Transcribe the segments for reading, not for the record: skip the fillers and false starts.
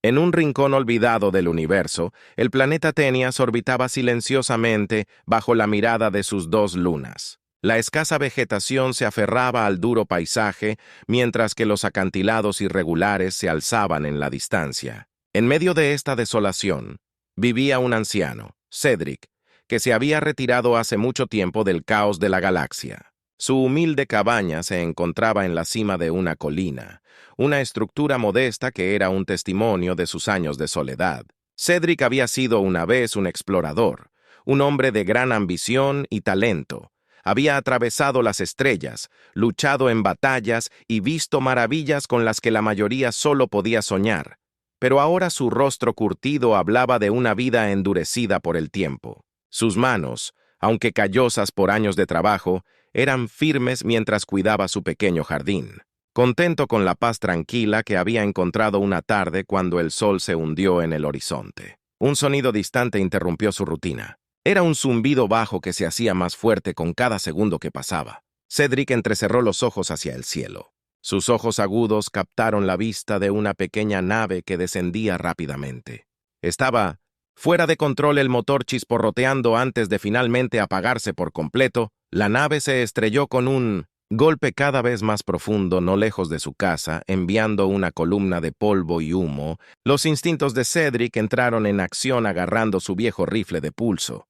En un rincón olvidado del universo, el planeta Tenias orbitaba silenciosamente bajo la mirada de sus dos lunas. La escasa vegetación se aferraba al duro paisaje, mientras que los acantilados irregulares se alzaban en la distancia. En medio de esta desolación, vivía un anciano, Cedric, que se había retirado hace mucho tiempo del caos de la galaxia. Su humilde cabaña se encontraba en la cima de una colina, una estructura modesta que era un testimonio de sus años de soledad. Cedric había sido una vez un explorador, un hombre de gran ambición y talento. Había atravesado las estrellas, luchado en batallas y visto maravillas con las que la mayoría solo podía soñar. Pero ahora su rostro curtido hablaba de una vida endurecida por el tiempo. Sus manos, aunque callosas por años de trabajo, eran firmes mientras cuidaba su pequeño jardín. Contento con la paz tranquila que había encontrado una tarde cuando el sol se hundió en el horizonte. Un sonido distante interrumpió su rutina. Era un zumbido bajo que se hacía más fuerte con cada segundo que pasaba. Cedric entrecerró los ojos hacia el cielo. Sus ojos agudos captaron la vista de una pequeña nave que descendía rápidamente. Estaba fuera de control, el motor chisporroteando antes de finalmente apagarse por completo. La nave se estrelló con un golpe cada vez más profundo no lejos de su casa, enviando una columna de polvo y humo. Los instintos de Cedric entraron en acción agarrando su viejo rifle de pulso.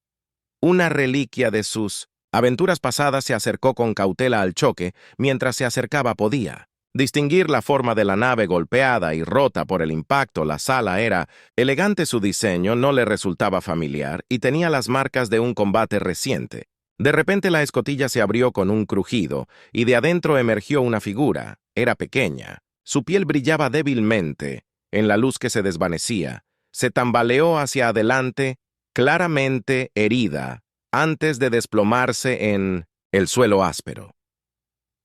Una reliquia de sus aventuras pasadas se acercó con cautela al choque. Mientras se acercaba podía distinguir la forma de la nave golpeada y rota por el impacto. La sala era elegante, su diseño no le resultaba familiar y tenía las marcas de un combate reciente. De repente la escotilla se abrió con un crujido y de adentro emergió una figura. Era pequeña. Su piel brillaba débilmente en la luz que se desvanecía. Se tambaleó hacia adelante, claramente herida, antes de desplomarse en el suelo áspero.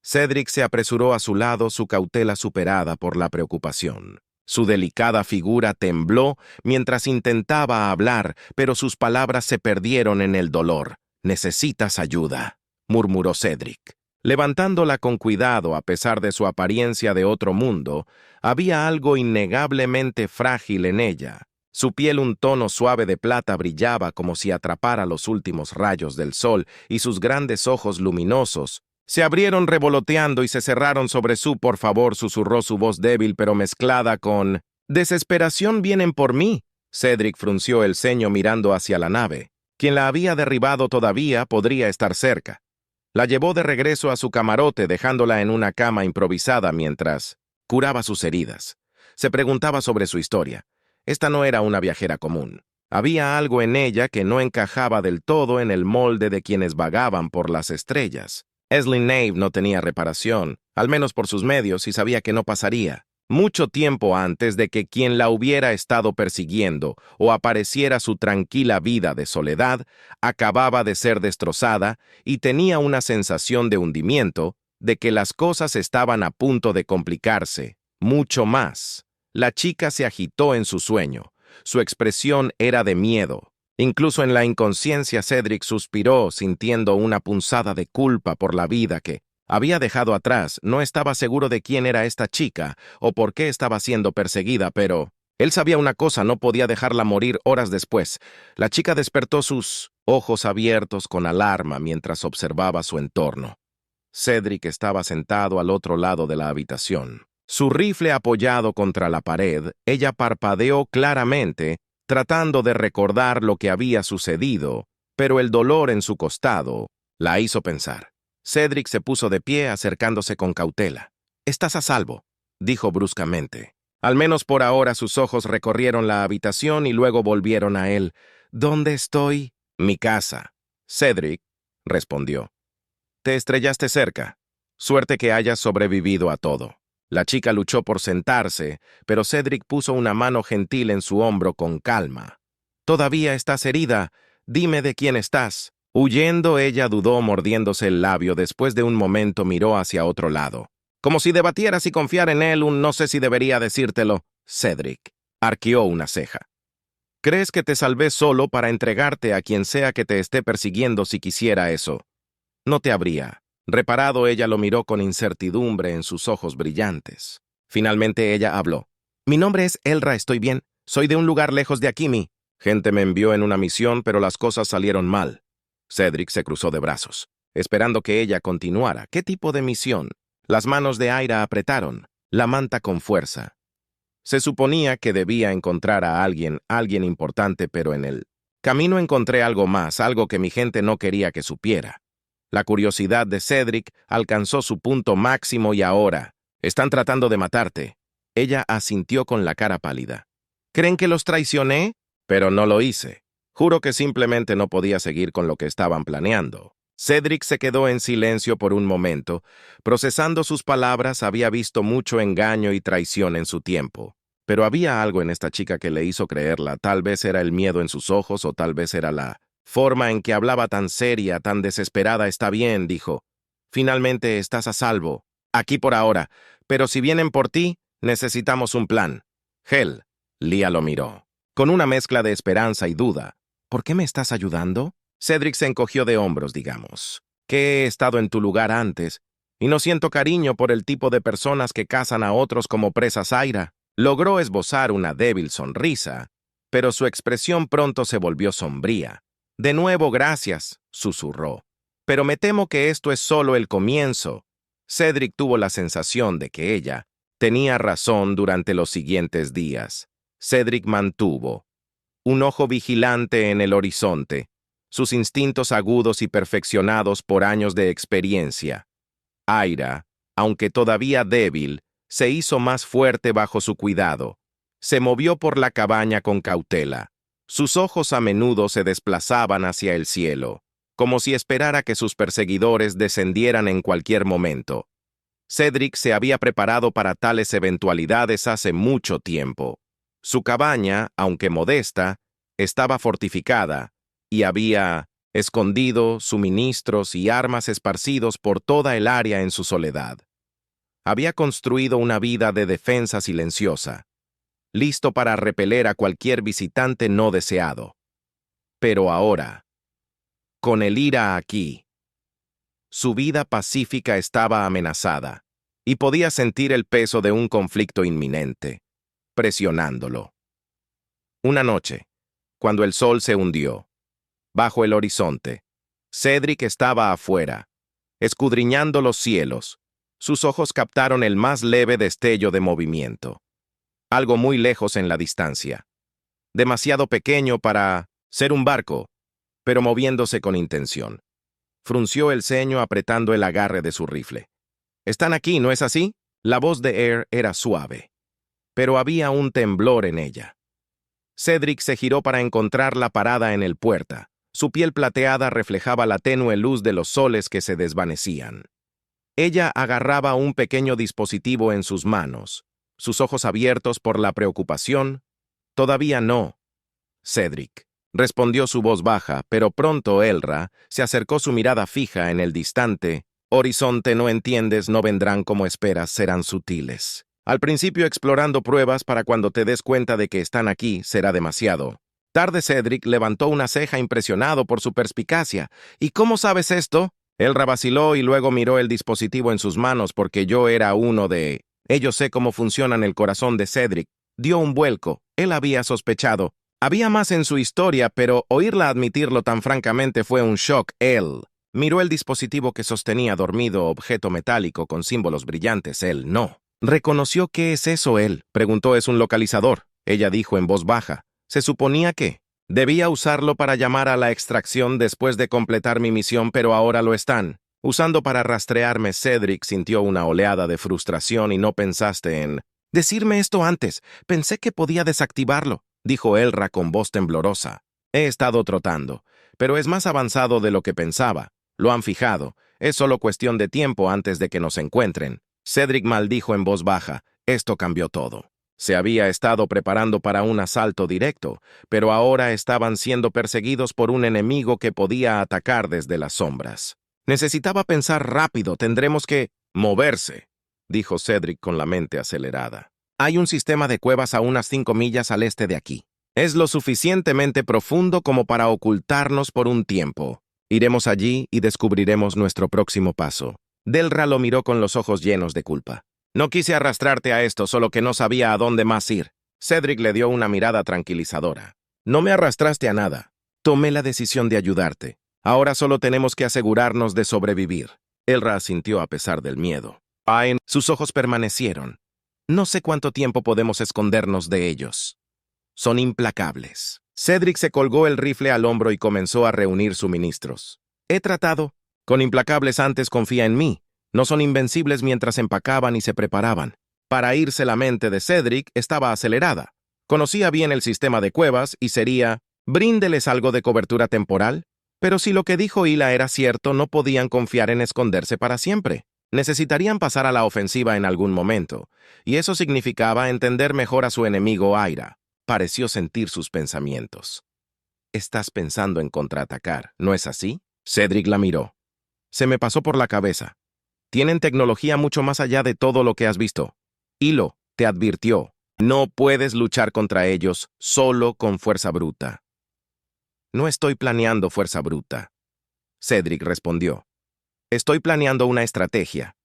Cedric se apresuró a su lado, su cautela superada por la preocupación. Su delicada figura tembló mientras intentaba hablar, pero sus palabras se perdieron en el dolor. «Necesitas ayuda», murmuró Cedric. Levantándola con cuidado a pesar de su apariencia de otro mundo, había algo innegablemente frágil en ella. Su piel, un tono suave de plata, brillaba como si atrapara los últimos rayos del sol, y sus grandes ojos luminosos se abrieron revoloteando y se cerraron sobre su «Por favor», susurró su voz débil pero mezclada con «desesperación. Vienen por mí». Cedric frunció el ceño mirando hacia la nave. Quien la había derribado todavía podría estar cerca. La llevó de regreso a su camarote, dejándola en una cama improvisada mientras curaba sus heridas. Se preguntaba sobre su historia. Esta no era una viajera común. Había algo en ella que no encajaba del todo en el molde de quienes vagaban por las estrellas. Aislinn Nave no tenía reparación, al menos por sus medios, y sabía que no pasaría mucho tiempo antes de que quien la hubiera estado persiguiendo o apareciera. Su tranquila vida de soledad acababa de ser destrozada y tenía una sensación de hundimiento, de que las cosas estaban a punto de complicarse mucho más. La chica se agitó en su sueño. Su expresión era de miedo. Incluso en la inconsciencia, Cedric suspiró, sintiendo una punzada de culpa por la vida que había dejado atrás. No estaba seguro de quién era esta chica o por qué estaba siendo perseguida, pero él sabía una cosa: no podía dejarla morir horas después. La chica despertó, sus ojos abiertos con alarma mientras observaba su entorno. Cedric estaba sentado al otro lado de la habitación, su rifle apoyado contra la pared. Ella parpadeó claramente, tratando de recordar lo que había sucedido, pero el dolor en su costado la hizo pensar. Cedric se puso de pie, acercándose con cautela. «Estás a salvo», dijo bruscamente. Al menos por ahora. Sus ojos recorrieron la habitación y luego volvieron a él. «¿Dónde estoy?» «Mi casa». Cedric respondió. «Te estrellaste cerca. Suerte que hayas sobrevivido a todo». La chica luchó por sentarse, pero Cedric puso una mano gentil en su hombro con calma. «¿Todavía estás herida? Dime de quién estás». Huyendo, ella dudó, mordiéndose el labio. Después de un momento miró hacia otro lado. «Como si debatiera si confiar en él. No sé si debería decírtelo». Cedric arqueó una ceja. «¿Crees que te salvé solo para entregarte a quien sea que te esté persiguiendo si quisiera eso? No te habría reparado». Ella lo miró con incertidumbre en sus ojos brillantes. Finalmente ella habló. Mi nombre es Elra, estoy bien. Soy de un lugar lejos de aquí, mi. Gente me envió en una misión, pero las cosas salieron mal. Cedric se cruzó de brazos, esperando que ella continuara. ¿Qué tipo de misión? Las manos de Aira apretaron, la manta con fuerza. Se suponía que debía encontrar a alguien importante, pero en el camino encontré algo más, algo que mi gente no quería que supiera. La curiosidad de Cedric alcanzó su punto máximo y ahora, están tratando de matarte. Ella asintió con la cara pálida. ¿Creen que los traicioné? Pero no lo hice. Juro que simplemente no podía seguir con lo que estaban planeando. Cedric se quedó en silencio por un momento. Procesando sus palabras, había visto mucho engaño y traición en su tiempo. Pero había algo en esta chica que le hizo creerla. Tal vez era el miedo en sus ojos o tal vez era la forma en que hablaba tan seria, tan desesperada. Está bien, dijo. Finalmente estás a salvo. Aquí por ahora. Pero si vienen por ti, necesitamos un plan. Hel. Lia lo miró, con una mezcla de esperanza y duda. ¿Por qué me estás ayudando? Cedric se encogió de hombros, digamos. Que he estado en tu lugar antes, y no siento cariño por el tipo de personas que cazan a otros como presas Aira. Logró esbozar una débil sonrisa, pero su expresión pronto se volvió sombría. De nuevo, gracias, susurró. Pero me temo que esto es solo el comienzo. Cedric tuvo la sensación de que ella tenía razón durante los siguientes días. Cedric mantuvo un ojo vigilante en el horizonte, sus instintos agudos y perfeccionados por años de experiencia. Aira, aunque todavía débil, se hizo más fuerte bajo su cuidado. Se movió por la cabaña con cautela. Sus ojos a menudo se desplazaban hacia el cielo, como si esperara que sus perseguidores descendieran en cualquier momento. Cedric se había preparado para tales eventualidades hace mucho tiempo. Su cabaña, aunque modesta, estaba fortificada y había escondido suministros y armas esparcidos por toda el área en su soledad. Había construido una vida de defensa silenciosa, listo para repeler a cualquier visitante no deseado. Pero ahora, con el Ira aquí, su vida pacífica estaba amenazada y podía sentir el peso de un conflicto inminente, presionándolo. Una noche, cuando el sol se hundió, bajo el horizonte, Cedric estaba afuera, escudriñando los cielos. Sus ojos captaron el más leve destello de movimiento. Algo muy lejos en la distancia. Demasiado pequeño para ser un barco, pero moviéndose con intención. Frunció el ceño apretando el agarre de su rifle. «¿Están aquí, no es así?» La voz de Air era suave, pero había un temblor en ella. Cedric se giró para encontrarla parada en el puerta. Su piel plateada reflejaba la tenue luz de los soles que se desvanecían. Ella agarraba un pequeño dispositivo en sus manos, sus ojos abiertos por la preocupación. «Todavía no, Cedric», respondió su voz baja, pero pronto Elra se acercó su mirada fija en el distante horizonte. «No entiendes, no vendrán como esperas, serán sutiles. Al principio explorando pruebas para cuando te des cuenta de que están aquí, será demasiado tarde». Cedric levantó una ceja impresionado por su perspicacia. «¿Y cómo sabes esto?» Elra vaciló y luego miró el dispositivo en sus manos porque yo era uno de ellos. Sé cómo funcionan. El corazón de Cedric dio un vuelco. Él había sospechado. Había más en su historia, pero oírla admitirlo tan francamente fue un shock. Él miró el dispositivo que sostenía dormido, objeto metálico con símbolos brillantes. Él no reconoció. «¿Qué es eso?» Él preguntó. «Es un localizador», ella dijo en voz baja. «Se suponía que debía usarlo para llamar a la extracción después de completar mi misión, pero ahora lo están usando para rastrearme». Cedric sintió una oleada de frustración. «¿Y no pensaste en decirme esto antes? Pensé que podía desactivarlo», dijo Elra con voz temblorosa. «He estado trotando, pero es más avanzado de lo que pensaba. Lo han fijado. Es solo cuestión de tiempo antes de que nos encuentren». Cedric maldijo en voz baja. Esto cambió todo. Se había estado preparando para un asalto directo, pero ahora estaban siendo perseguidos por un enemigo que podía atacar desde las sombras. Necesitaba pensar rápido. «Tendremos que moverse», dijo Cedric con la mente acelerada. «Hay un sistema de cuevas a unas 5 millas al este de aquí. Es lo suficientemente profundo como para ocultarnos por un tiempo. Iremos allí y descubriremos nuestro próximo paso». Delra lo miró con los ojos llenos de culpa. No quise arrastrarte a esto, solo que no sabía a dónde más ir. Cedric le dio una mirada tranquilizadora. No me arrastraste a nada. Tomé la decisión de ayudarte. Ahora solo tenemos que asegurarnos de sobrevivir. Elra asintió a pesar del miedo. Sus ojos permanecieron. No sé cuánto tiempo podemos escondernos de ellos. Son implacables. Cedric se colgó el rifle al hombro y comenzó a reunir suministros. He tratado. Con implacables antes confía en mí. No son invencibles mientras empacaban y se preparaban. Para irse la mente de Cedric estaba acelerada. Conocía bien el sistema de cuevas y sería, bríndeles algo de cobertura temporal. Pero si lo que dijo Hila era cierto, no podían confiar en esconderse para siempre. Necesitarían pasar a la ofensiva en algún momento, y eso significaba entender mejor a su enemigo Aira. Pareció sentir sus pensamientos. Estás pensando en contraatacar, ¿no es así? Cedric la miró. Se me pasó por la cabeza. Tienen tecnología mucho más allá de todo lo que has visto. Hilo te advirtió. No puedes luchar contra ellos solo con fuerza bruta. No estoy planeando fuerza bruta. Cedric respondió. Estoy planeando una estrategia.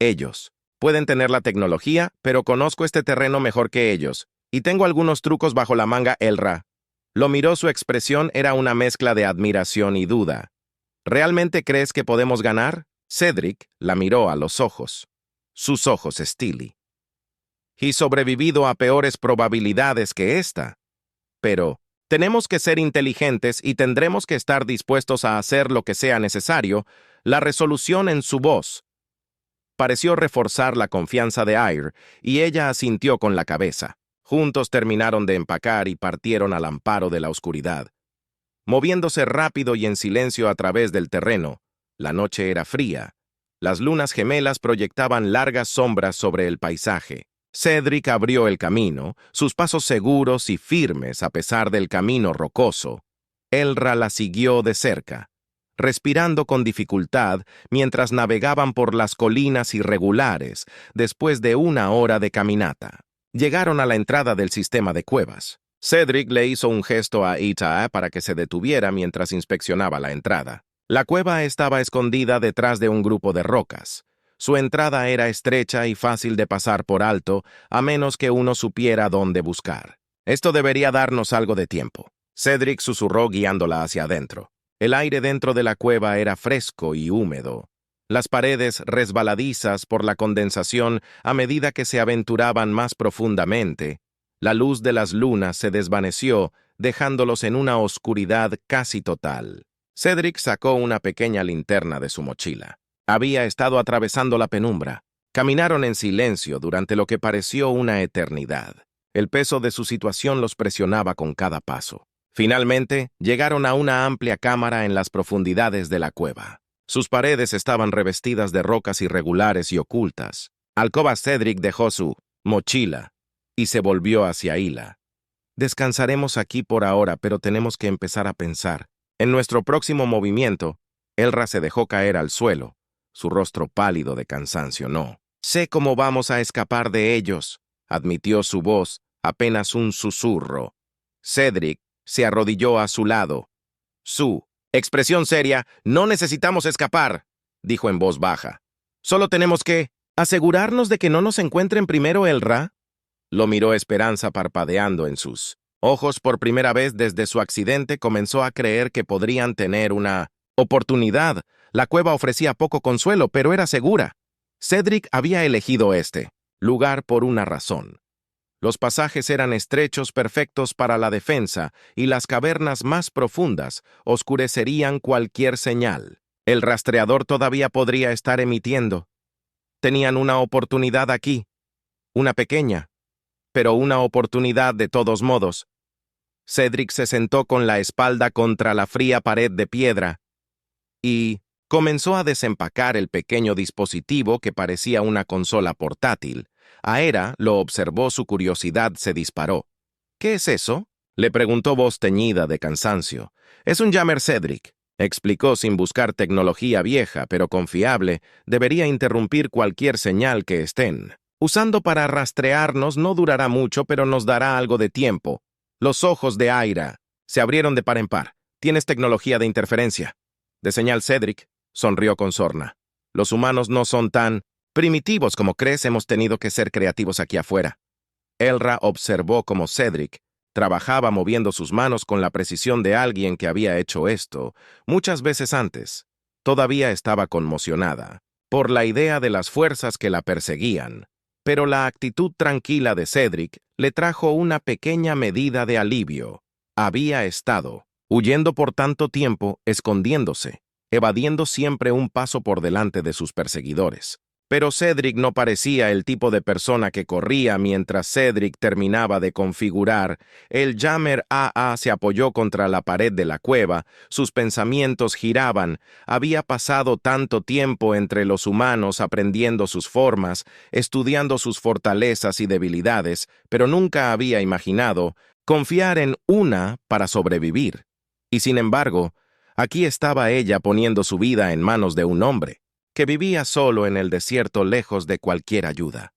Ellos pueden tener la tecnología, pero conozco este terreno mejor que ellos, y tengo algunos trucos bajo la manga. Elra lo miró, su expresión era una mezcla de admiración y duda. ¿Realmente crees que podemos ganar? Cedric la miró a los ojos. Sus ojos Steely. Y sobrevivido a peores probabilidades que esta. Pero tenemos que ser inteligentes y tendremos que estar dispuestos a hacer lo que sea necesario. La resolución en su voz pareció reforzar la confianza de Aire, y ella asintió con la cabeza. Juntos terminaron de empacar y partieron al amparo de la oscuridad. Moviéndose rápido y en silencio a través del terreno, la noche era fría. Las lunas gemelas proyectaban largas sombras sobre el paisaje. Cedric abrió el camino, sus pasos seguros y firmes a pesar del camino rocoso. Elra la siguió de cerca, respirando con dificultad mientras navegaban por las colinas irregulares después de una hora de caminata. Llegaron a la entrada del sistema de cuevas. Cedric le hizo un gesto a Ita para que se detuviera mientras inspeccionaba la entrada. La cueva estaba escondida detrás de un grupo de rocas. Su entrada era estrecha y fácil de pasar por alto, a menos que uno supiera dónde buscar. Esto debería darnos algo de tiempo. Cedric susurró guiándola hacia adentro. El aire dentro de la cueva era fresco y húmedo. Las paredes resbaladizas por la condensación a medida que se aventuraban más profundamente. La luz de las lunas se desvaneció, dejándolos en una oscuridad casi total. Cedric sacó una pequeña linterna de su mochila. Había estado atravesando la penumbra. Caminaron en silencio durante lo que pareció una eternidad. El peso de su situación los presionaba con cada paso. Finalmente, llegaron a una amplia cámara en las profundidades de la cueva. Sus paredes estaban revestidas de rocas irregulares y ocultas. Alcoba. Cedric dejó su mochila y se volvió hacia Hila. Descansaremos aquí por ahora, pero tenemos que empezar a pensar. En nuestro próximo movimiento, Elra se dejó caer al suelo, su rostro pálido de cansancio. No sé cómo vamos a escapar de ellos, admitió su voz, apenas un susurro. Cedric se arrodilló a su lado. Su expresión seria, no necesitamos escapar, dijo en voz baja. Solo tenemos que asegurarnos de que no nos encuentren primero. Elra lo miró, esperanza parpadeando en sus ojos. Por primera vez desde su accidente comenzó a creer que podrían tener una oportunidad. La cueva ofrecía poco consuelo, pero era segura. Cedric había elegido este lugar por una razón. Los pasajes eran estrechos, perfectos para la defensa, y las cavernas más profundas oscurecerían cualquier señal. El rastreador todavía podría estar emitiendo. Tenían una oportunidad aquí. Una pequeña, pero una oportunidad de todos modos. Cedric se sentó con la espalda contra la fría pared de piedra y comenzó a desempacar el pequeño dispositivo que parecía una consola portátil. Aera lo observó, su curiosidad se disparó. ¿Qué es eso?, le preguntó, voz teñida de cansancio. Es un jammer. Cedric explicó, sin buscar tecnología vieja pero confiable. Debería interrumpir cualquier señal que estén usando para rastrearnos. No durará mucho, pero nos dará algo de tiempo. Los ojos de Aira se abrieron de par en par. ¿Tienes tecnología de interferencia? De señal. Cedric sonrió con sorna. Los humanos no son tan Primitivos como crees, hemos tenido que ser creativos aquí afuera. Elra observó cómo Cedric trabajaba moviendo sus manos con la precisión de alguien que había hecho esto muchas veces antes. Todavía estaba conmocionada por la idea de las fuerzas que la perseguían, pero la actitud tranquila de Cedric le trajo una pequeña medida de alivio. Había estado huyendo por tanto tiempo, escondiéndose, evadiendo siempre un paso por delante de sus perseguidores. Pero Cedric no parecía el tipo de persona que corría. Mientras Cedric terminaba de configurar, el Jammer AA se apoyó contra la pared de la cueva, sus pensamientos giraban. Había pasado tanto tiempo entre los humanos aprendiendo sus formas, estudiando sus fortalezas y debilidades, pero nunca había imaginado confiar en una para sobrevivir. Y sin embargo, aquí estaba ella poniendo su vida en manos de un hombre que vivía solo en el desierto lejos de cualquier ayuda.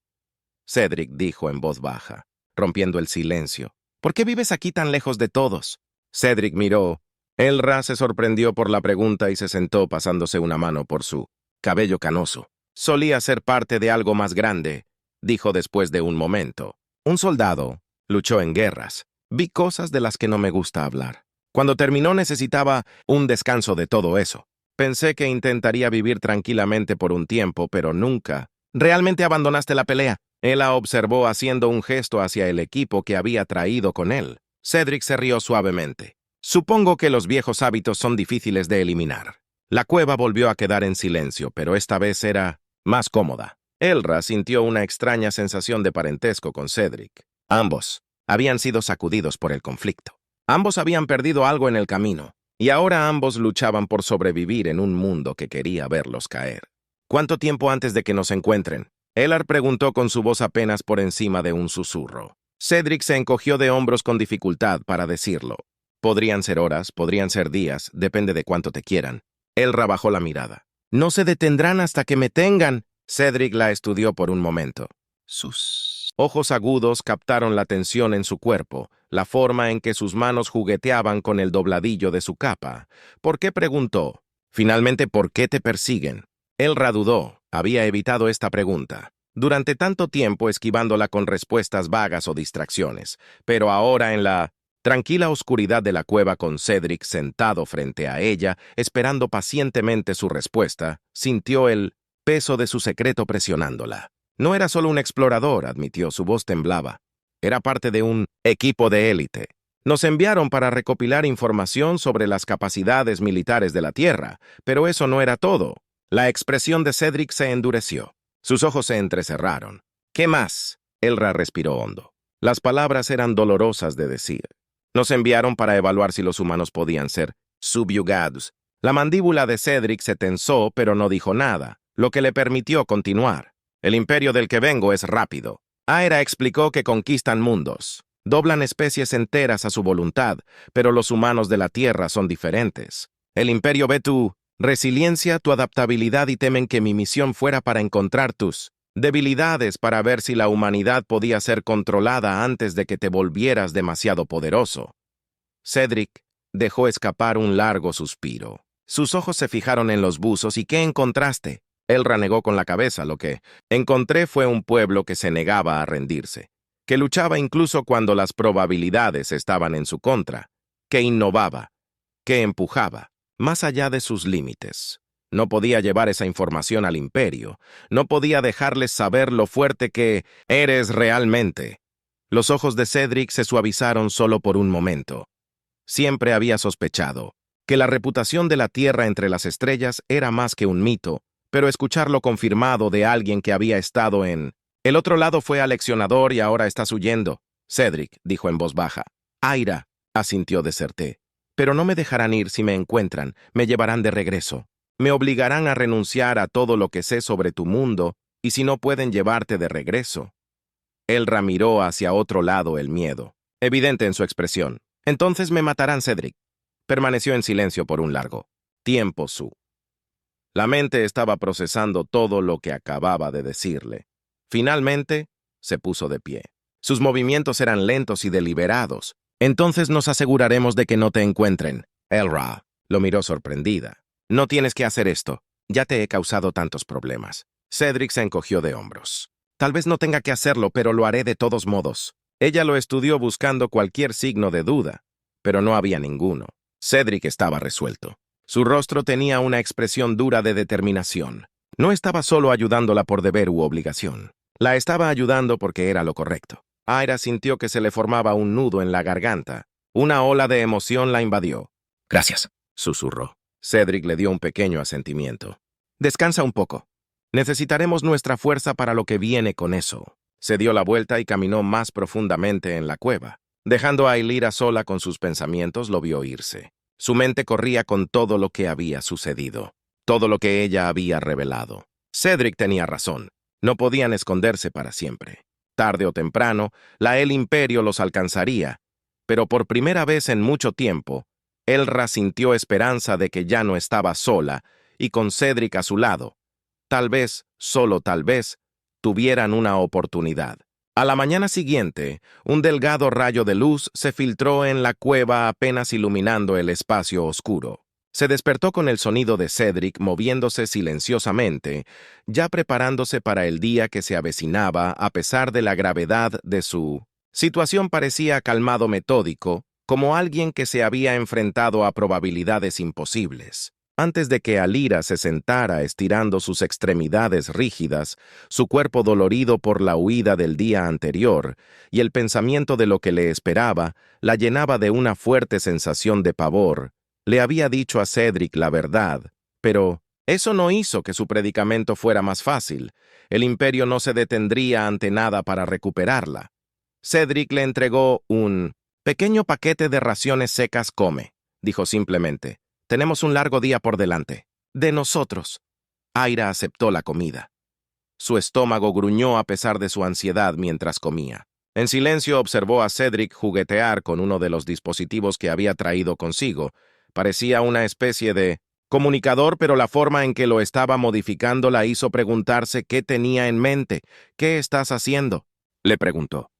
Cedric dijo en voz baja, rompiendo el silencio. ¿Por qué vives aquí tan lejos de todos? Cedric miró. Elra se sorprendió por la pregunta y se sentó pasándose una mano por su cabello canoso. Solía ser parte de algo más grande, dijo después de un momento. Un soldado luchó en guerras. Vi cosas de las que no me gusta hablar. Cuando terminó necesitaba un descanso de todo eso. Pensé que intentaría vivir tranquilamente por un tiempo, pero nunca. ¿Realmente abandonaste la pelea? Ella observó haciendo un gesto hacia el equipo que había traído con él. Cedric se rió suavemente. Supongo que los viejos hábitos son difíciles de eliminar. La cueva volvió a quedar en silencio, pero esta vez era más cómoda. Elra sintió una extraña sensación de parentesco con Cedric. Ambos habían sido sacudidos por el conflicto. Ambos habían perdido algo en el camino. Y ahora ambos luchaban por sobrevivir en un mundo que quería verlos caer. ¿Cuánto tiempo antes de que nos encuentren? Ellar preguntó con su voz apenas por encima de un susurro. Cedric se encogió de hombros con dificultad para decirlo. Podrían ser horas, podrían ser días, depende de cuánto te quieran. Elra bajó la mirada. No se detendrán hasta que me tengan. Cedric la estudió por un momento. Sus ojos agudos captaron la tensión en su cuerpo, la forma en que sus manos jugueteaban con el dobladillo de su capa. ¿Por qué preguntó? Finalmente, ¿por qué te persiguen? Elra dudó. Había evitado esta pregunta durante tanto tiempo, esquivándola con respuestas vagas o distracciones, pero ahora en la tranquila oscuridad de la cueva con Cedric sentado frente a ella, esperando pacientemente su respuesta, sintió el peso de su secreto presionándola. No era solo un explorador, admitió, su voz temblaba. Era parte de un equipo de élite. Nos enviaron para recopilar información sobre las capacidades militares de la Tierra, pero eso no era todo. La expresión de Cedric se endureció. Sus ojos se entrecerraron. ¿Qué más? Elra respiró hondo. Las palabras eran dolorosas de decir. Nos enviaron para evaluar si los humanos podían ser subyugados. La mandíbula de Cedric se tensó, pero no dijo nada, lo que le permitió continuar. El imperio del que vengo es rápido. Aera explicó que conquistan mundos. Doblan especies enteras a su voluntad, pero los humanos de la Tierra son diferentes. El imperio ve tu resiliencia, tu adaptabilidad y temen que mi misión fuera para encontrar tus debilidades para ver si la humanidad podía ser controlada antes de que te volvieras demasiado poderoso. Cedric dejó escapar un largo suspiro. Sus ojos se fijaron en los buzos. ¿Y qué encontraste? Él renegó con la cabeza. Lo que encontré fue un pueblo que se negaba a rendirse, que luchaba incluso cuando las probabilidades estaban en su contra, que innovaba, que empujaba más allá de sus límites. No podía llevar esa información al imperio, no podía dejarles saber lo fuerte que eres realmente. Los ojos de Cedric se suavizaron solo por un momento. Siempre había sospechado que la reputación de la Tierra entre las estrellas era más que un mito, pero escucharlo confirmado de alguien que había estado en el otro lado fue aleccionador. Y ahora estás huyendo. Cedric dijo en voz baja. Aira, asintió Deserté. Pero no me dejarán ir si me encuentran, me llevarán de regreso. Me obligarán a renunciar a todo lo que sé sobre tu mundo, y si no pueden llevarte de regreso. Elra miró hacia otro lado, el miedo evidente en su expresión. Entonces me matarán, Cedric. Permaneció en silencio por un largo tiempo. La mente estaba procesando todo lo que acababa de decirle. Finalmente, se puso de pie. Sus movimientos eran lentos y deliberados. Entonces nos aseguraremos de que no te encuentren. Elra lo miró sorprendida. No tienes que hacer esto. Ya te he causado tantos problemas. Cedric se encogió de hombros. Tal vez no tenga que hacerlo, pero lo haré de todos modos. Ella lo estudió buscando cualquier signo de duda, pero no había ninguno. Cedric estaba resuelto. Su rostro tenía una expresión dura de determinación. No estaba solo ayudándola por deber u obligación. La estaba ayudando porque era lo correcto. Aira sintió que se le formaba un nudo en la garganta. Una ola de emoción la invadió. Gracias. Susurró. Cedric le dio un pequeño asentimiento. Descansa un poco. Necesitaremos nuestra fuerza para lo que viene con eso. Se dio la vuelta y caminó más profundamente en la cueva. Dejando a Ylira sola con sus pensamientos, lo vio irse. Su mente corría con todo lo que había sucedido, todo lo que ella había revelado. Cedric tenía razón. No podían esconderse para siempre. Tarde o temprano, el Imperio los alcanzaría, pero por primera vez en mucho tiempo, Elra sintió esperanza de que ya no estaba sola y con Cedric a su lado. Tal vez, solo tal vez, tuvieran una oportunidad. A la mañana siguiente, un delgado rayo de luz se filtró en la cueva apenas iluminando el espacio oscuro. Se despertó con el sonido de Cedric moviéndose silenciosamente, ya preparándose para el día que se avecinaba a pesar de la gravedad de su situación. Parecía calmado, metódico, como alguien que se había enfrentado a probabilidades imposibles. Antes de que Ylira se sentara estirando sus extremidades rígidas, su cuerpo dolorido por la huida del día anterior, y el pensamiento de lo que le esperaba, la llenaba de una fuerte sensación de pavor. Le había dicho a Cedric la verdad, pero eso no hizo que su predicamento fuera más fácil. El Imperio no se detendría ante nada para recuperarla. Cedric le entregó un pequeño paquete de raciones secas. Come, dijo simplemente. Tenemos un largo día por delante. De nosotros. Aira aceptó la comida. Su estómago gruñó a pesar de su ansiedad mientras comía. En silencio observó a Cedric juguetear con uno de los dispositivos que había traído consigo. Parecía una especie de comunicador, pero la forma en que lo estaba modificando la hizo preguntarse qué tenía en mente. ¿Qué estás haciendo?, le preguntó.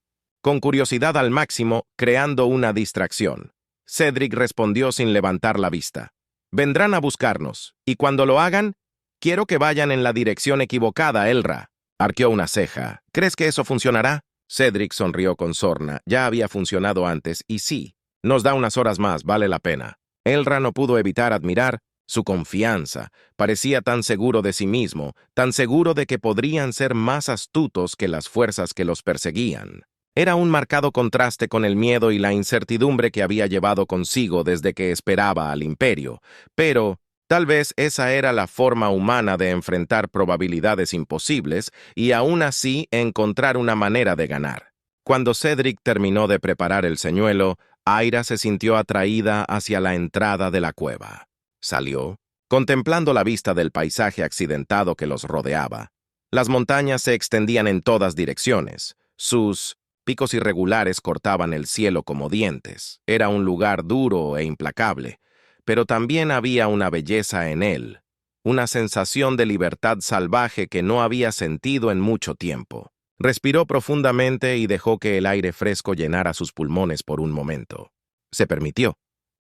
Con curiosidad al máximo, creando una distracción. Cedric respondió sin levantar la vista. Vendrán a buscarnos, y cuando lo hagan, quiero que vayan en la dirección equivocada, Elra. Arqueó una ceja. ¿Crees que eso funcionará? Cedric sonrió con sorna. Ya había funcionado antes, y sí. Nos da unas horas más, vale la pena. Elra no pudo evitar admirar su confianza. Parecía tan seguro de sí mismo, tan seguro de que podrían ser más astutos que las fuerzas que los perseguían. Era un marcado contraste con el miedo y la incertidumbre que había llevado consigo desde que esperaba al Imperio, pero tal vez esa era la forma humana de enfrentar probabilidades imposibles y aún así encontrar una manera de ganar. Cuando Cedric terminó de preparar el señuelo, Aira se sintió atraída hacia la entrada de la cueva. Salió, contemplando la vista del paisaje accidentado que los rodeaba. Las montañas se extendían en todas direcciones. Sus picos irregulares cortaban el cielo como dientes. Era un lugar duro e implacable, pero también había una belleza en él, una sensación de libertad salvaje que no había sentido en mucho tiempo. Respiró profundamente y dejó que el aire fresco llenara sus pulmones por un momento. Se permitió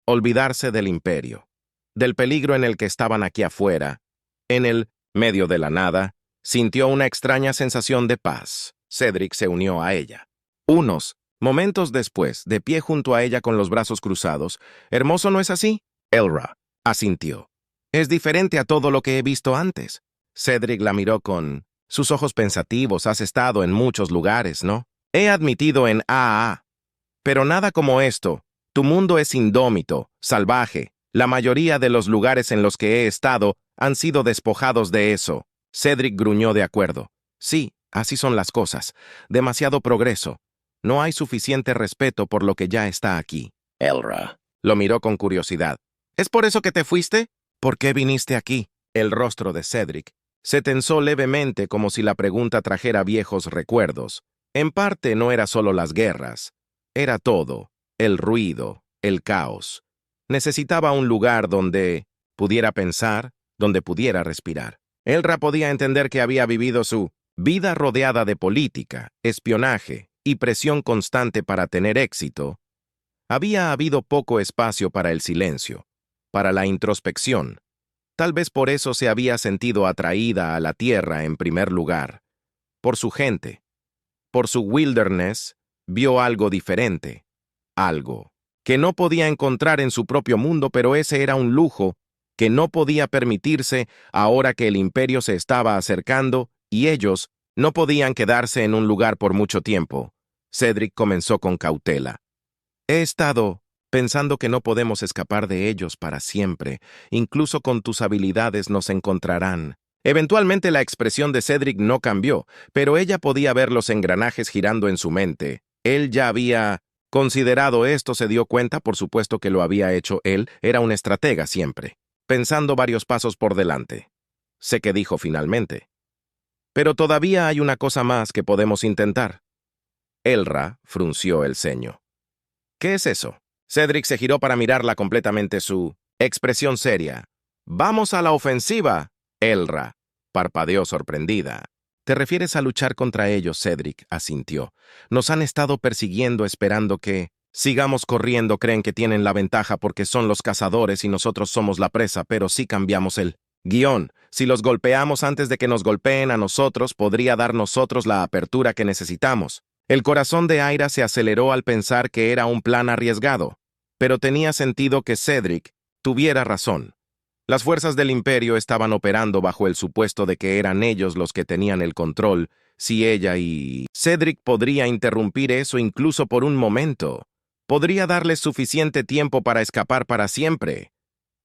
olvidarse del Imperio, del peligro en el que estaban aquí afuera. En el medio de la nada, sintió una extraña sensación de paz. Cedric se unió a ella. Unos momentos después, de pie junto a ella con los brazos cruzados. ¿Hermoso, no es así? Elra asintió. Es diferente a todo lo que he visto antes. Cedric la miró con sus ojos pensativos. Has estado en muchos lugares, ¿no? He admitido en AA. Pero nada como esto. Tu mundo es indómito, salvaje. La mayoría de los lugares en los que he estado han sido despojados de eso. Cedric gruñó de acuerdo. Sí, así son las cosas. Demasiado progreso. No hay suficiente respeto por lo que ya está aquí. Elra Lo miró con curiosidad. ¿Es por eso que te fuiste? ¿Por qué viniste aquí? El rostro de Cedric se tensó levemente como si la pregunta trajera viejos recuerdos. En parte no era solo las guerras. Era todo. El ruido, el caos. Necesitaba un lugar donde pudiera pensar, donde pudiera respirar. Elra podía entender que había vivido su vida rodeada de política, espionaje y presión constante para tener éxito. Había habido poco espacio para el silencio, para la introspección. Tal vez por eso se había sentido atraída a la Tierra en primer lugar. Por su gente. Por su wilderness, vio algo diferente. Algo que no podía encontrar en su propio mundo, pero ese era un lujo que no podía permitirse ahora que el imperio se estaba acercando y ellos no podían quedarse en un lugar por mucho tiempo. Cedric comenzó con cautela. He estado pensando que no podemos escapar de ellos para siempre. Incluso con tus habilidades nos encontrarán. Eventualmente la expresión de Cedric no cambió, pero ella podía ver los engranajes girando en su mente. Él ya había considerado esto, se dio cuenta, por supuesto que lo había hecho él, era un estratega siempre, pensando varios pasos por delante. Sé que dijo finalmente. Pero todavía hay una cosa más que podemos intentar. Elra frunció el ceño. ¿Qué es eso? Cedric se giró para mirarla completamente, su expresión seria. «¡Vamos a la ofensiva!» Elra parpadeó sorprendida. «¿Te refieres a luchar contra ellos?» Cedric asintió. «Nos han estado persiguiendo esperando que sigamos corriendo. Creen que tienen la ventaja porque son los cazadores y nosotros somos la presa, pero si cambiamos el guión, si los golpeamos antes de que nos golpeen a nosotros, podría dar nosotros la apertura que necesitamos». El corazón de Aira se aceleró al pensar que era un plan arriesgado, pero tenía sentido que Cedric tuviera razón. Las fuerzas del imperio estaban operando bajo el supuesto de que eran ellos los que tenían el control, si ella y Cedric podría interrumpir eso incluso por un momento. Podría darles suficiente tiempo para escapar para siempre.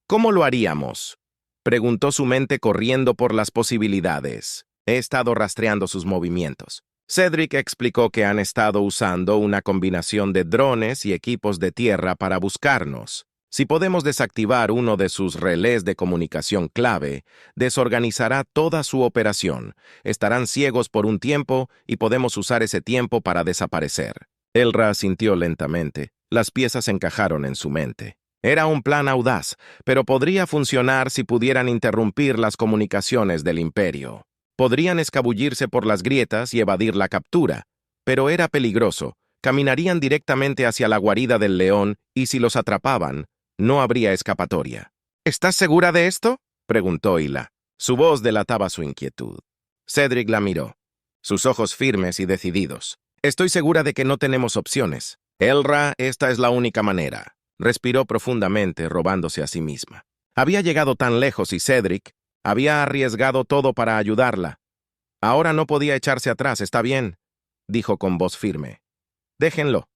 ¿Cómo lo haríamos?, preguntó su mente corriendo por las posibilidades. He estado rastreando sus movimientos. Cedric explicó que han estado usando una combinación de drones y equipos de tierra para buscarnos. Si podemos desactivar uno de sus relés de comunicación clave, desorganizará toda su operación. Estarán ciegos por un tiempo y podemos usar ese tiempo para desaparecer. Elra asintió lentamente. Las piezas encajaron en su mente. Era un plan audaz, pero podría funcionar si pudieran interrumpir las comunicaciones del imperio. Podrían escabullirse por las grietas y evadir la captura, pero era peligroso. Caminarían directamente hacia la guarida del león y si los atrapaban, no habría escapatoria. ¿Estás segura de esto?, preguntó Hila. Su voz delataba su inquietud. Cedric la miró, sus ojos firmes y decididos. Estoy segura de que no tenemos opciones. Elra, esta es la única manera. Respiró profundamente, robándose a sí misma. Había llegado tan lejos y Cedric había arriesgado todo para ayudarla. Ahora no podía echarse atrás, está bien, dijo con voz firme. Déjenlo.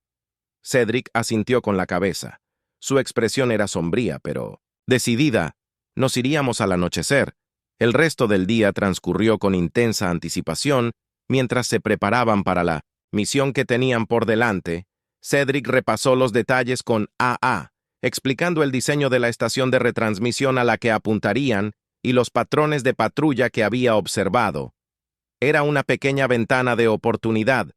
Cedric asintió con la cabeza. Su expresión era sombría, pero decidida. Nos iríamos al anochecer. El resto del día transcurrió con intensa anticipación, mientras se preparaban para la misión que tenían por delante. Cedric repasó los detalles con AA, explicando el diseño de la estación de retransmisión a la que apuntarían y los patrones de patrulla que había observado. Era una pequeña ventana de oportunidad,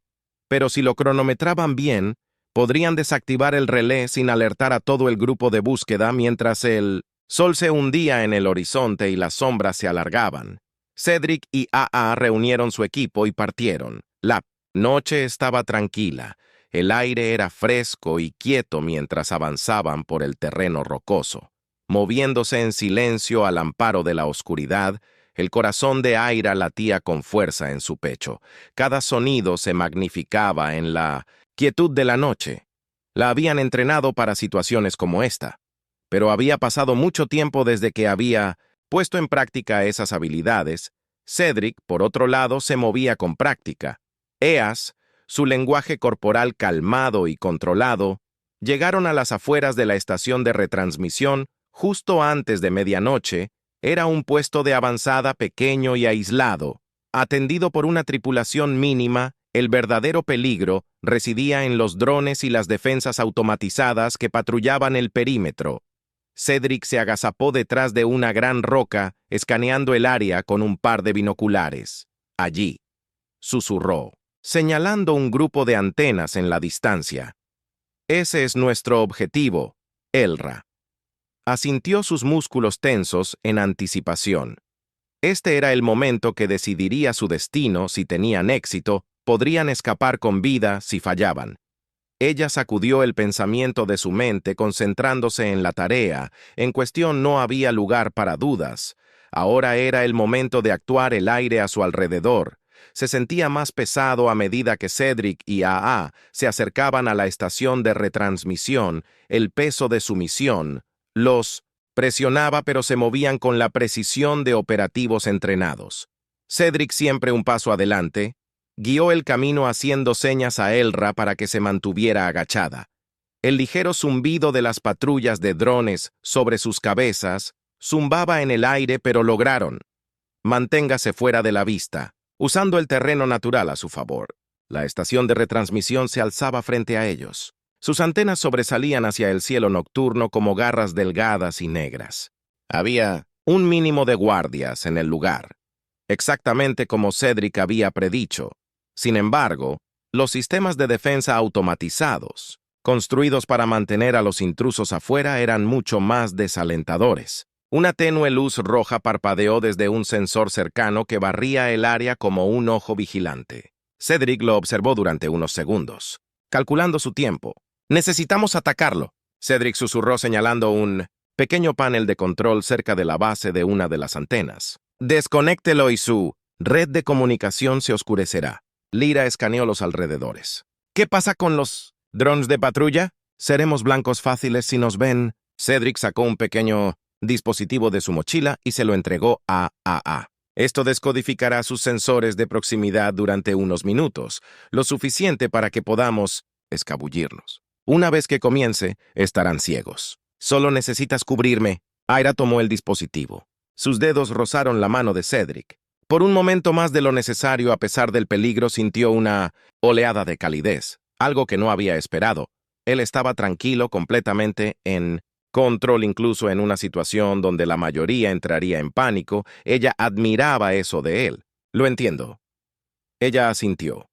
pero si lo cronometraban bien, podrían desactivar el relé sin alertar a todo el grupo de búsqueda mientras el sol se hundía en el horizonte y las sombras se alargaban. Cedric y AA reunieron su equipo y partieron. La noche estaba tranquila. El aire era fresco y quieto mientras avanzaban por el terreno rocoso. Moviéndose en silencio al amparo de la oscuridad, el corazón de Aira latía con fuerza en su pecho. Cada sonido se magnificaba en la quietud de la noche. La habían entrenado para situaciones como esta, pero había pasado mucho tiempo desde que había puesto en práctica esas habilidades. Cedric, por otro lado, se movía con práctica. Eas, su lenguaje corporal calmado y controlado, llegaron a las afueras de la estación de retransmisión justo antes de medianoche. Era un puesto de avanzada pequeño y aislado. Atendido por una tripulación mínima, el verdadero peligro residía en los drones y las defensas automatizadas que patrullaban el perímetro. Cedric se agazapó detrás de una gran roca, escaneando el área con un par de binoculares. Allí, susurró, señalando un grupo de antenas en la distancia. Ese es nuestro objetivo, Elra. Asintió sus músculos tensos en anticipación. Este era el momento que decidiría su destino. Si tenían éxito, podrían escapar con vida. Si fallaban, Ella sacudió el pensamiento de su mente concentrándose en la tarea. En cuestión no había lugar para dudas. Ahora era el momento de actuar. El aire a su alrededor se sentía más pesado a medida que Cedric y AA se acercaban a la estación de retransmisión. El peso de su misión los presionaba, pero se movían con la precisión de operativos entrenados. Cedric, siempre un paso adelante, guió el camino haciendo señas a Elra para que se mantuviera agachada. El ligero zumbido de las patrullas de drones sobre sus cabezas zumbaba en el aire, pero lograron. Manténgase fuera de la vista, usando el terreno natural a su favor. La estación de retransmisión se alzaba frente a ellos. Sus antenas sobresalían hacia el cielo nocturno como garras delgadas y negras. Había un mínimo de guardias en el lugar, exactamente como Cedric había predicho. Sin embargo, los sistemas de defensa automatizados, construidos para mantener a los intrusos afuera, eran mucho más desalentadores. Una tenue luz roja parpadeó desde un sensor cercano que barría el área como un ojo vigilante. Cedric lo observó durante unos segundos, calculando su tiempo. «Necesitamos atacarlo», Cedric susurró señalando un pequeño panel de control cerca de la base de una de las antenas. «Desconéctelo y su red de comunicación se oscurecerá». Lyra escaneó los alrededores. «¿Qué pasa con los drones de patrulla? Seremos blancos fáciles si nos ven». Cedric sacó un pequeño dispositivo de su mochila y se lo entregó a AA. «Esto descodificará sus sensores de proximidad durante unos minutos, lo suficiente para que podamos escabullirnos. Una vez que comience, estarán ciegos. Solo necesitas cubrirme». Aira tomó el dispositivo. Sus dedos rozaron la mano de Cedric. Por un momento más de lo necesario, a pesar del peligro, sintió una oleada de calidez, algo que no había esperado. Él estaba tranquilo, completamente en control, incluso en una situación donde la mayoría entraría en pánico. Ella admiraba eso de él. «Lo entiendo». Ella asintió.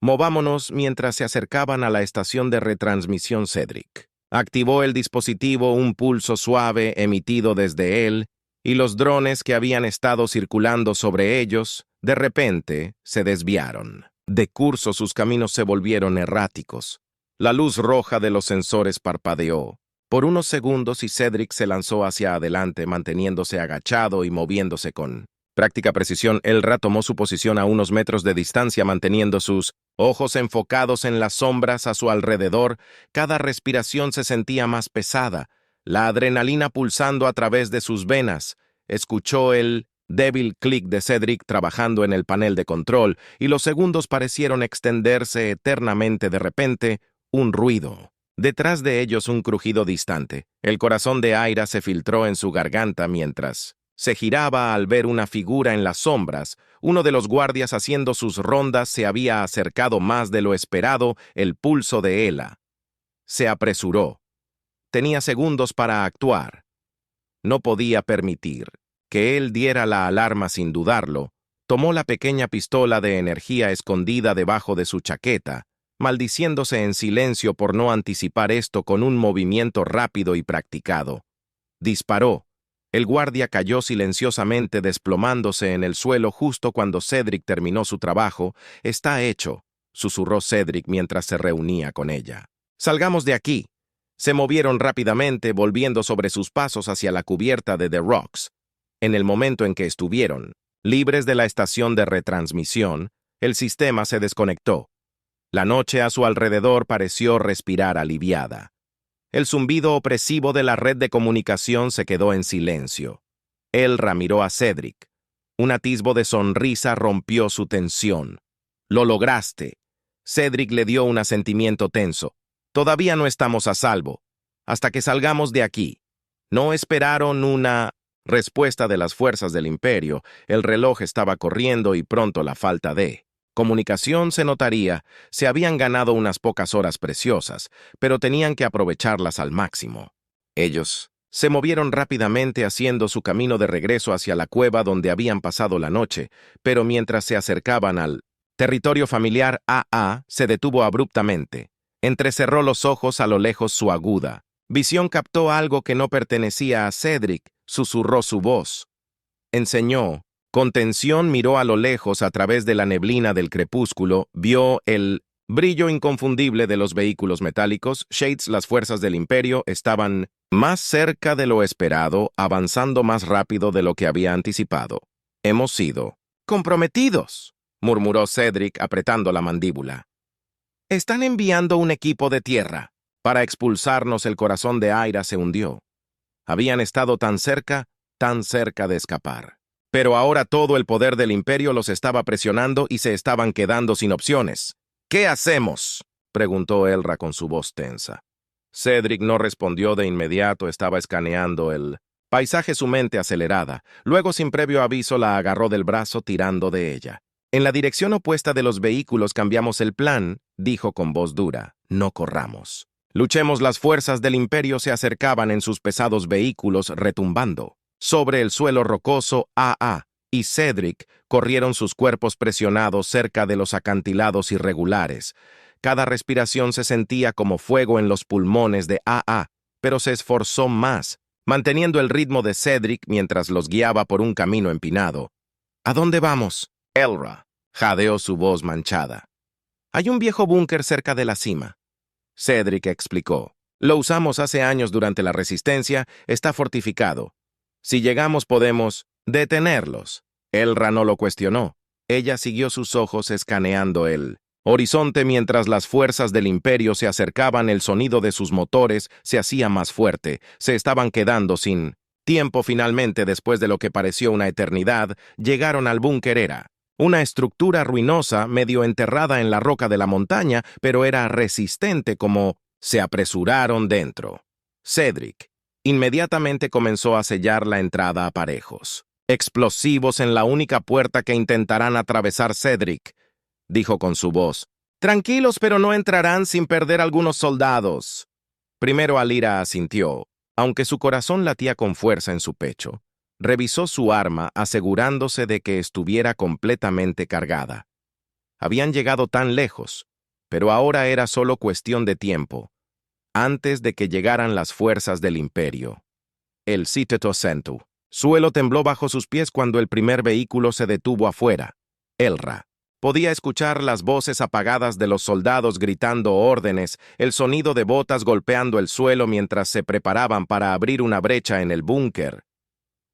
«Movámonos». Mientras se acercaban a la estación de retransmisión, Cedric activó el dispositivo, un pulso suave emitido desde él, y los drones que habían estado circulando sobre ellos, de repente, se desviaron. De curso, sus caminos se volvieron erráticos. La luz roja de los sensores parpadeó por unos segundos y Cedric se lanzó hacia adelante, manteniéndose agachado y moviéndose con práctica precisión. Elra tomó su posición a unos metros de distancia, manteniendo sus ojos enfocados en las sombras a su alrededor. Cada respiración se sentía más pesada, la adrenalina pulsando a través de sus venas. Escuchó el débil clic de Cedric trabajando en el panel de control, y los segundos parecieron extenderse eternamente. De repente, un ruido. Detrás de ellos, un crujido distante. El corazón de Aira se filtró en su garganta mientras se giraba al ver una figura en las sombras. Uno de los guardias haciendo sus rondas se había acercado más de lo esperado. El pulso de Ela se apresuró. Tenía segundos para actuar. No podía permitir que él diera la alarma sin dudarlo. Tomó la pequeña pistola de energía escondida debajo de su chaqueta, maldiciéndose en silencio por no anticipar esto. Con un movimiento rápido y practicado disparó. El guardia cayó silenciosamente, desplomándose en el suelo justo cuando Cedric terminó su trabajo. «Está hecho», susurró Cedric mientras se reunía con ella. «Salgamos de aquí». Se movieron rápidamente, volviendo sobre sus pasos hacia la cubierta de The Rocks. En el momento en que estuvieron libres de la estación de retransmisión, el sistema se desconectó. La noche a su alrededor pareció respirar aliviada. El zumbido opresivo de la red de comunicación se quedó en silencio. Elra miró a Cedric. Un atisbo de sonrisa rompió su tensión. «Lo lograste». Cedric le dio un asentimiento tenso. «Todavía no estamos a salvo. Hasta que salgamos de aquí». No esperaron una respuesta de las fuerzas del Imperio. El reloj estaba corriendo y pronto la falta de comunicación se notaría. Se habían ganado unas pocas horas preciosas, pero tenían que aprovecharlas al máximo. Ellos se movieron rápidamente haciendo su camino de regreso hacia la cueva donde habían pasado la noche, pero mientras se acercaban al territorio familiar, AA se detuvo abruptamente. Entrecerró los ojos. A lo lejos, su aguda visión captó algo que no pertenecía a Cedric. Susurró su voz. Enseñó. Con tensión miró a lo lejos a través de la neblina del crepúsculo. Vio el Brillo inconfundible de los vehículos metálicos, Shades, las fuerzas del Imperio estaban más cerca de lo esperado, avanzando más rápido de lo que había anticipado. Hemos sido comprometidos, murmuró Cedric apretando la mandíbula. Están enviando un equipo de tierra. Para expulsarnos. El corazón de Aira se hundió. Habían estado tan cerca de escapar. Pero ahora todo el poder del Imperio los estaba presionando y se estaban quedando sin opciones. ¿Qué hacemos?, preguntó Elra con su voz tensa. Cedric no respondió de inmediato, estaba escaneando el paisaje, su mente acelerada. Luego, sin previo aviso, la agarró del brazo tirando de ella. En la dirección opuesta de los vehículos cambiamos el plan, dijo con voz dura. No corramos. Luchemos. Las fuerzas del Imperio se acercaban en sus pesados vehículos retumbando. Sobre el suelo rocoso, AA y Cedric corrieron sus cuerpos presionados cerca de los acantilados irregulares. Cada respiración se sentía como fuego en los pulmones de AA, pero se esforzó más, manteniendo el ritmo de Cedric mientras los guiaba por un camino empinado. ¿A dónde vamos? Elra jadeó su voz manchada. Hay un viejo búnker cerca de la cima. Cedric explicó. Lo usamos hace años durante la Resistencia, está fortificado. Si llegamos podemos detenerlos. Elra no lo cuestionó. Ella siguió sus ojos escaneando el horizonte mientras las fuerzas del Imperio se acercaban. El sonido de sus motores se hacía más fuerte. Se estaban quedando sin tiempo. Finalmente, después de lo que pareció una eternidad, llegaron al búnker. Era una estructura ruinosa, medio enterrada en la roca de la montaña, pero era resistente. Como se apresuraron dentro. Cedric inmediatamente comenzó a sellar la entrada a parejos. Explosivos en la única puerta que intentarán atravesar. Cedric dijo con su voz. Tranquilos, pero no entrarán sin perder algunos soldados. Primero Alira asintió, aunque su corazón latía con fuerza en su pecho. Revisó su arma, asegurándose de que estuviera completamente cargada. Habían llegado tan lejos, pero ahora era solo cuestión de tiempo, antes de que llegaran las fuerzas del Imperio. El Citeto Sentu. Suelo tembló bajo sus pies cuando el primer vehículo se detuvo afuera. Elra podía escuchar las voces apagadas de los soldados gritando órdenes, el sonido de botas golpeando el suelo mientras se preparaban para abrir una brecha en el búnker.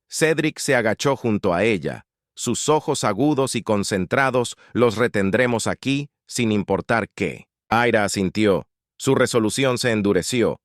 Cedric se agachó junto a ella, sus ojos agudos y concentrados. Los retendremos aquí, sin importar qué. Aira asintió. Su resolución se endureció.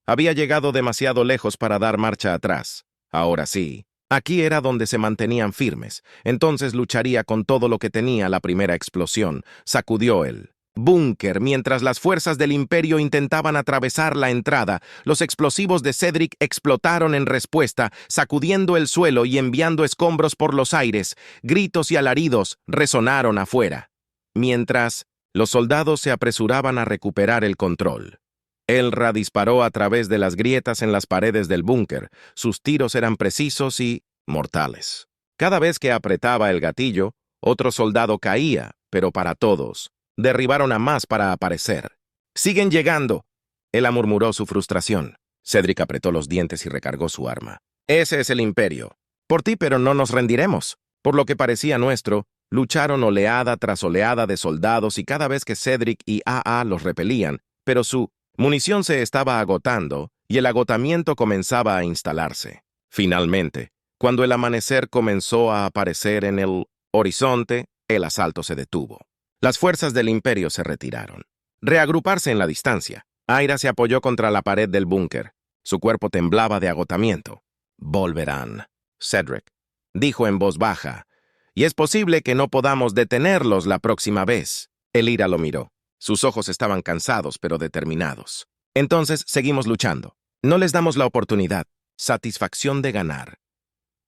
Había llegado demasiado lejos para dar marcha atrás. Ahora sí, aquí era donde se mantenían firmes. Entonces lucharía con todo lo que tenía. La primera explosión sacudió el búnker mientras las fuerzas del Imperio intentaban atravesar la entrada. Los explosivos de Cedric explotaron en respuesta, sacudiendo el suelo y enviando escombros por los aires. Gritos y alaridos resonaron afuera, mientras los soldados se apresuraban a recuperar el control. Elra disparó a través de las grietas en las paredes del búnker. Sus tiros eran precisos y mortales. Cada vez que apretaba el gatillo, otro soldado caía, pero para todos, derribaron a más para aparecer. «¡Siguen llegando!», ella murmuró su frustración. Cedric apretó los dientes y recargó su arma. «Ese es el Imperio. Por ti, pero no nos rendiremos». Por lo que parecía nuestro, lucharon oleada tras oleada de soldados y cada vez que Cedric y AA los repelían, pero su munición se estaba agotando y el agotamiento comenzaba a instalarse. Finalmente, cuando el amanecer comenzó a aparecer en el horizonte, el asalto se detuvo. Las fuerzas del Imperio se retiraron. Reagruparse en la distancia. Aira se apoyó contra la pared del búnker. Su cuerpo temblaba de agotamiento. «Volverán», Cedric dijo en voz baja, «y es posible que no podamos detenerlos la próxima vez». Elira lo miró. Sus ojos estaban cansados pero determinados. «Entonces seguimos luchando. No les damos la oportunidad. Satisfacción de ganar».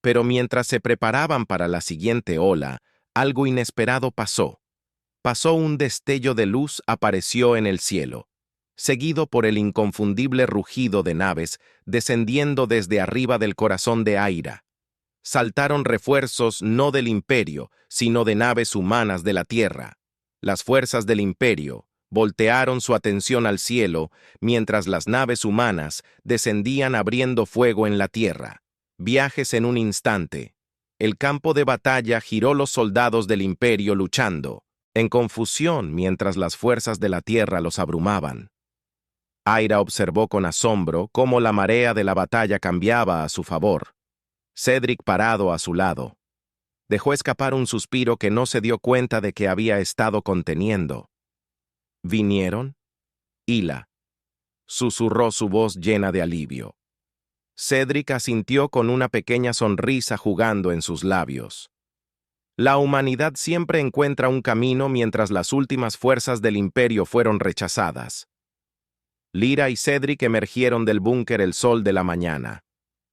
Pero mientras se preparaban para la siguiente ola, algo inesperado pasó. Un destello de luz apareció en el cielo, seguido por el inconfundible rugido de naves descendiendo desde arriba del corazón de Aira. Saltaron refuerzos no del Imperio, sino de naves humanas de la Tierra. Las fuerzas del Imperio voltearon su atención al cielo mientras las naves humanas descendían abriendo fuego en la Tierra. Viajes en un instante. El campo de batalla giró, los soldados del Imperio luchando. en confusión mientras las fuerzas de la tierra los abrumaban. Aira observó con asombro cómo la marea de la batalla cambiaba a su favor. Cedric parado a su lado. Dejó escapar un suspiro que no se dio cuenta de que había estado conteniendo. ¿Vinieron? Hila. Susurró su voz llena de alivio. Cedric asintió con una pequeña sonrisa jugando en sus labios. La humanidad siempre encuentra un camino mientras las últimas fuerzas del imperio fueron rechazadas. Lyra y Cedric emergieron del búnker el sol de la mañana.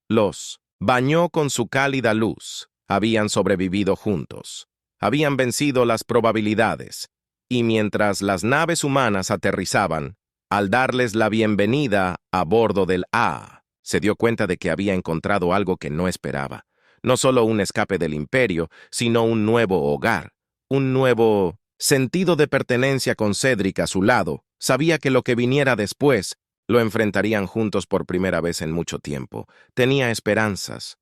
Los bañó con su cálida luz. Habían sobrevivido juntos. Habían vencido las probabilidades. Y mientras las naves humanas aterrizaban, al darles la bienvenida a bordo del A, se dio cuenta de que había encontrado algo que no esperaba. No solo un escape del imperio, sino un nuevo hogar, un nuevo sentido de pertenencia con Cedric a su lado. Sabía que lo que viniera después lo enfrentarían juntos por primera vez en mucho tiempo. Tenía esperanzas,